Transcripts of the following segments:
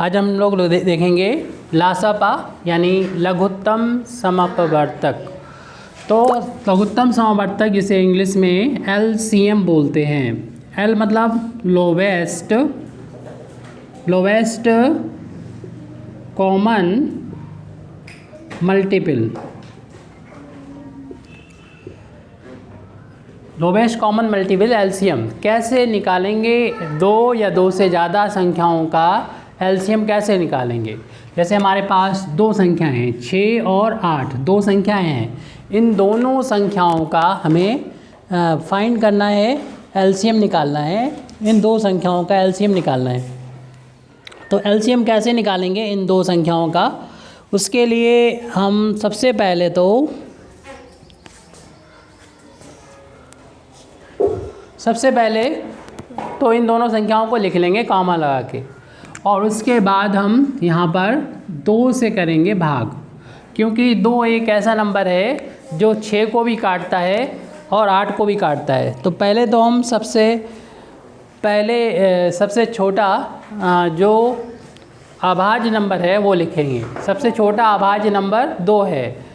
आज हम लोग देखेंगे लासापा यानी लघुत्तम समपवर्तक। तो लघुत्तम समवर्तक जिसे इंग्लिश में LCM बोलते हैं। L मतलब lowest common multiple. Lowest common multiple LCM कैसे निकालेंगे? दो या दो से ज़्यादा संख्याओं का LCM कैसे निकालेंगे? जैसे हमारे पास दो संख्याएं हैं 6 और 8, दो संख्याएं हैं। इन दोनों संख्याओं का हमें फाइंड करना है, LCM निकालना है। इन दो संख्याओं का LCM निकालना है। तो LCM कैसे निकालेंगे इन दो संख्याओं का? उसके लिए हम सबसे पहले तो इन दोनों संख्याओं को लिख लेंगे कॉमा लगा के, और उसके बाद हम यहाँ पर 2 से करेंगे भाग, क्योंकि 2 एक ऐसा नंबर है जो 6 को भी काटता है और 8 को भी काटता है। तो पहले तो हम सबसे छोटा जो अभाज्य नंबर है वो लिखेंगे। सबसे छोटा अभाज्य नंबर 2 है।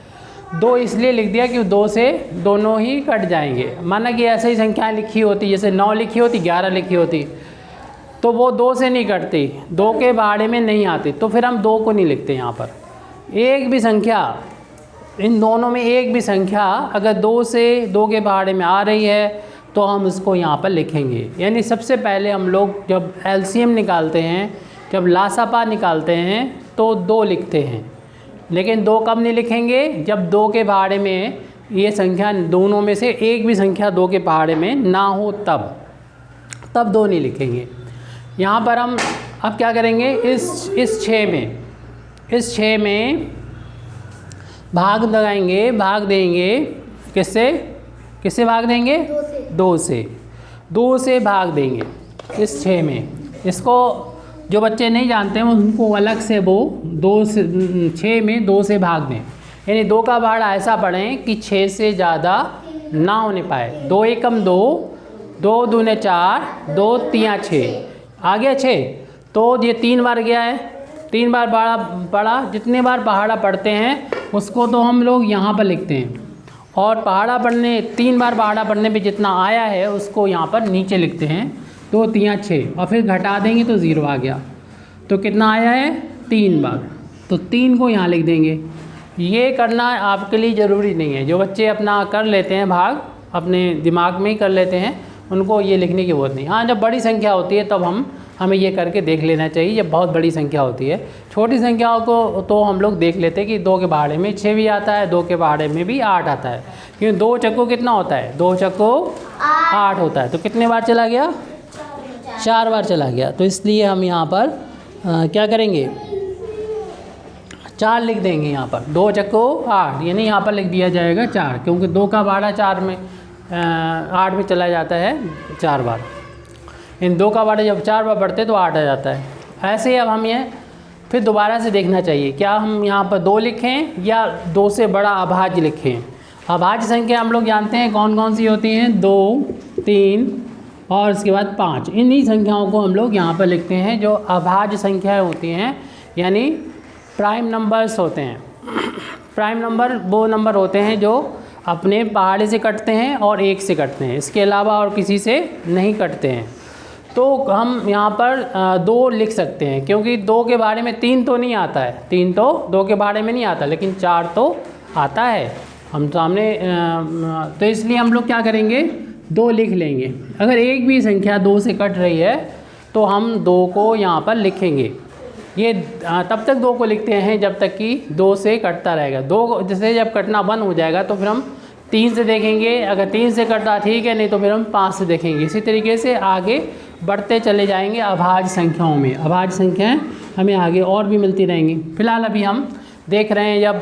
2 इसलिए लिख दिया कि 2 से दोनों ही कट जाएंगे। माना कि ऐसे ही संख्याएं लिखी होती, जैसे 9 लिखी होती, 11 लिखी होती, तो वो 2 से नहीं कटती, 2 के बाड़े में नहीं आती, तो फिर हम 2 को नहीं लिखते। यहाँ पर एक भी संख्या, इन दोनों में एक भी संख्या अगर 2 से 2 के बाड़े में आ रही है तो हम उसको यहाँ पर लिखेंगे। यानी सबसे पहले हम लोग जब LCM निकालते हैं, जब लासापा निकालते हैं, तो 2 लिखते हैं। लेकिन 2 कब नहीं लिखेंगे? जब 2 के बाड़े में ये संख्या, दोनों में से एक भी संख्या 2 के बाड़े में ना हो, तब 2 नहीं लिखेंगे। यहाँ पर हम अब क्या करेंगे? इस 6 में भाग लगाएंगे, भाग देंगे। किससे भाग देंगे? 2 से भाग देंगे इस 6 में। इसको जो बच्चे नहीं जानते हैं उनको अलग से वो 6 में 2 से भाग दें। यानी 2 का बाड़ा ऐसा पढ़ें कि 6 से ज़्यादा ना होने पाए। 2 एकम 2, 2 दूने 4, 2 तियाँ 6, आ गया 6। तो ये 3 बार गया है, 3 बार बाड़ा पढ़ा। जितने बार पहाड़ा पढ़ते हैं उसको तो हम लोग यहाँ पर लिखते हैं, और 3 बार पहाड़ा पढ़ने पे जितना आया है उसको यहाँ पर नीचे लिखते हैं। 2 तियाँ 6, और फिर घटा देंगे तो 0 आ गया। तो कितना आया है? 3 बार, तो 3 को यहाँ लिख देंगे। ये करना आपके लिए ज़रूरी नहीं है। जो बच्चे अपना कर लेते हैं भाग, अपने दिमाग में ही कर लेते हैं, उनको ये लिखने की ज़रूरत नहीं। हाँ, जब बड़ी संख्या होती है तब हमें ये करके देख लेना चाहिए। जब बहुत बड़ी संख्या होती है, छोटी संख्याओं को तो हम लोग देख लेते हैं कि 2 के बाड़े में 6 भी आता है, 2 के बाड़े में भी 8 आता है। क्योंकि 2 चक्को कितना होता है? 2 चक्को 8 होता है। तो कितने बार चला गया? 4 बार चला गया। तो इसलिए हम यहाँ पर क्या करेंगे? 4 लिख देंगे यहाँ पर। 2 चक्को 8, यानी यहाँ पर लिख दिया जाएगा 4, क्योंकि 2 का बाड़ा 8 में चला जाता है 4 बार। इन 2 का बाड़ा जब 4 बार बढ़ते तो 8 आ जाता है। ऐसे ही अब हम ये फिर दोबारा से देखना चाहिए, क्या हम यहाँ पर 2 लिखें या 2 से बड़ा अभाज्य लिखें। अभाज्य संख्या हम लोग जानते हैं कौन कौन सी होती हैं? 2, 3 और उसके बाद 5। इन्हीं संख्याओं को हम लोग यहाँ पर लिखते हैं जो अभाज्य संख्याएँ होती हैं, यानी प्राइम नंबर्स होते हैं। प्राइम नंबर वो नंबर होते हैं जो अपने पहाड़े से कटते हैं और 1 से कटते हैं, इसके अलावा और किसी से नहीं कटते हैं। तो हम यहाँ पर 2 लिख सकते हैं, क्योंकि 2 के बारे में 3 तो नहीं आता है, 3 तो 2 के बारे में नहीं आता, लेकिन 4 तो आता है हम सामने। तो इसलिए हम लोग क्या करेंगे? 2 लिख लेंगे। अगर एक भी संख्या 2 से कट रही है तो हम 2 को यहाँ पर लिखेंगे। ये तब तक 2 को लिखते हैं जब तक कि 2 से कटता रहेगा। 2 जैसे जब कटना बंद हो जाएगा तो फिर हम 3 से देखेंगे। अगर 3 से कटता ठीक है, नहीं तो फिर हम 5 से देखेंगे। इसी तरीके से आगे बढ़ते चले जाएंगे अभाज्य संख्याओं में। अभाज्य संख्याएं हमें आगे और भी मिलती रहेंगी। फिलहाल अभी हम देख रहे हैं, जब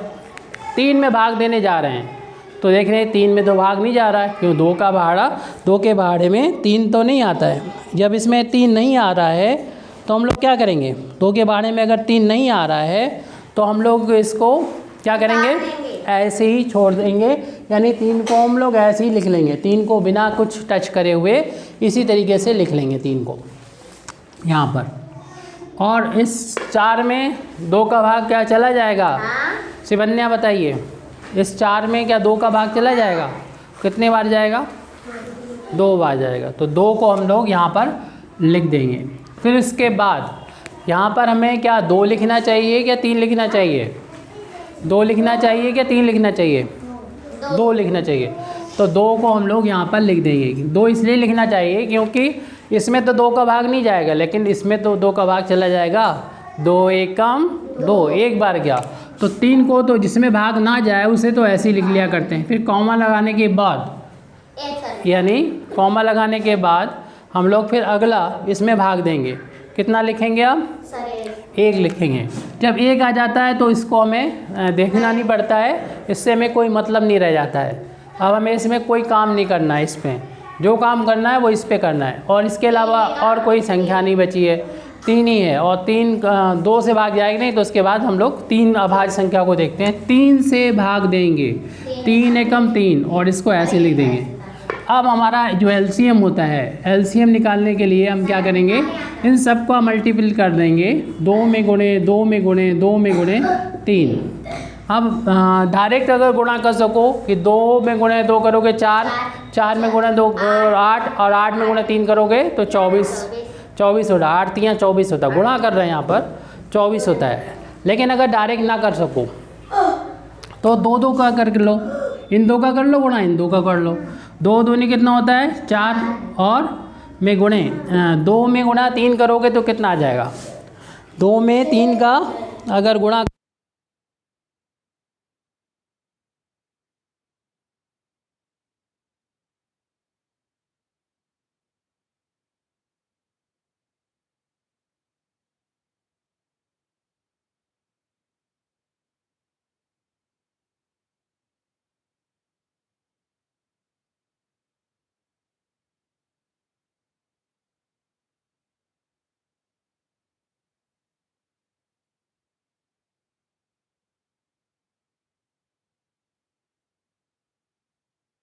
3 में भाग देने जा रहे हैं तो देख रहे हैं 3 में तो भाग नहीं जा रहा है, क्यों? 2 का बाड़ा, 2 के बाड़े में 3 तो नहीं आता है। जब इसमें 3 नहीं आ रहा है तो हम लोग क्या करेंगे? 2 के बाड़े में अगर 3 नहीं आ रहा है तो हम लोग इसको क्या करेंगे? ऐसे ही छोड़ देंगे। यानी 3 को हम लोग ऐसे ही लिख लेंगे, 3 को बिना कुछ टच करे हुए इसी तरीके से लिख लेंगे 3 को यहाँ पर। और इस 4 में 2 का भाग क्या चला जाएगा? शिवन्या बताइए, इस 4 में क्या 2 का भाग चला जाएगा? कितने बार जाएगा? 2 बार जाएगा। तो 2 को हम लोग यहाँ पर लिख देंगे। फिर इसके बाद यहाँ पर हमें क्या 2 लिखना चाहिए क्या 3 लिखना चाहिए? 2 लिखना चाहिए क्या 3 लिखना चाहिए? 2 लिखना चाहिए। तो 2 को हम लोग यहाँ पर लिख देंगे। 2 इसलिए लिखना चाहिए क्योंकि इसमें तो 2 का भाग नहीं जाएगा, लेकिन इसमें तो 2 का भाग चला जाएगा। 2 एकम 2, एक बार गया। तो 3 को तो जिसमें भाग ना जाए उसे तो ऐसे ही लिख लिया करते हैं। फिर कॉमा लगाने के बाद, यानी कॉमा लगाने के बाद हम लोग फिर अगला इसमें भाग देंगे। कितना लिखेंगे अब? 1 लिखेंगे। जब 1 आ जाता है तो इसको हमें देखना नहीं पड़ता है, इससे हमें कोई मतलब नहीं रह जाता है। अब हमें इसमें कोई काम नहीं करना है, इस पर जो काम करना है वो इस पे करना है। और इसके अलावा और कोई संख्या नहीं बची है, 3 ही है। और 3 2 से भाग जाएगी नहीं, तो उसके बाद हम लोग 3 अभाज्य संख्या को देखते हैं। 3 से भाग देंगे, 3 एकम 3, और इसको ऐसे लिख देंगे। अब हमारा जो एलसीएम होता है, एलसीएम निकालने के लिए हम क्या करेंगे? इन सब को मल्टीपल कर देंगे, 2 में गुणे 2 में गुणे 2 में गुणे 3। अब डायरेक्ट अगर गुणा कर सको कि 2 में गुणे 2 करोगे 4, 4 में गुणे 2 8, और 8 में गुणे 3 करोगे तो 24 होता है। 8 3 24 होता है। गुणा कर रहे हैं यहाँ पर 24 होता है। लेकिन अगर डायरेक्ट ना कर सको तो 2 का कर लो, इन 2 का कर लो गुणा, इन 2 का कर लो। 2 दूनी कितना होता है? 4, और में गुणे 2 में गुणा 3 करोगे तो कितना आ जाएगा? 2 में 3 का अगर गुणा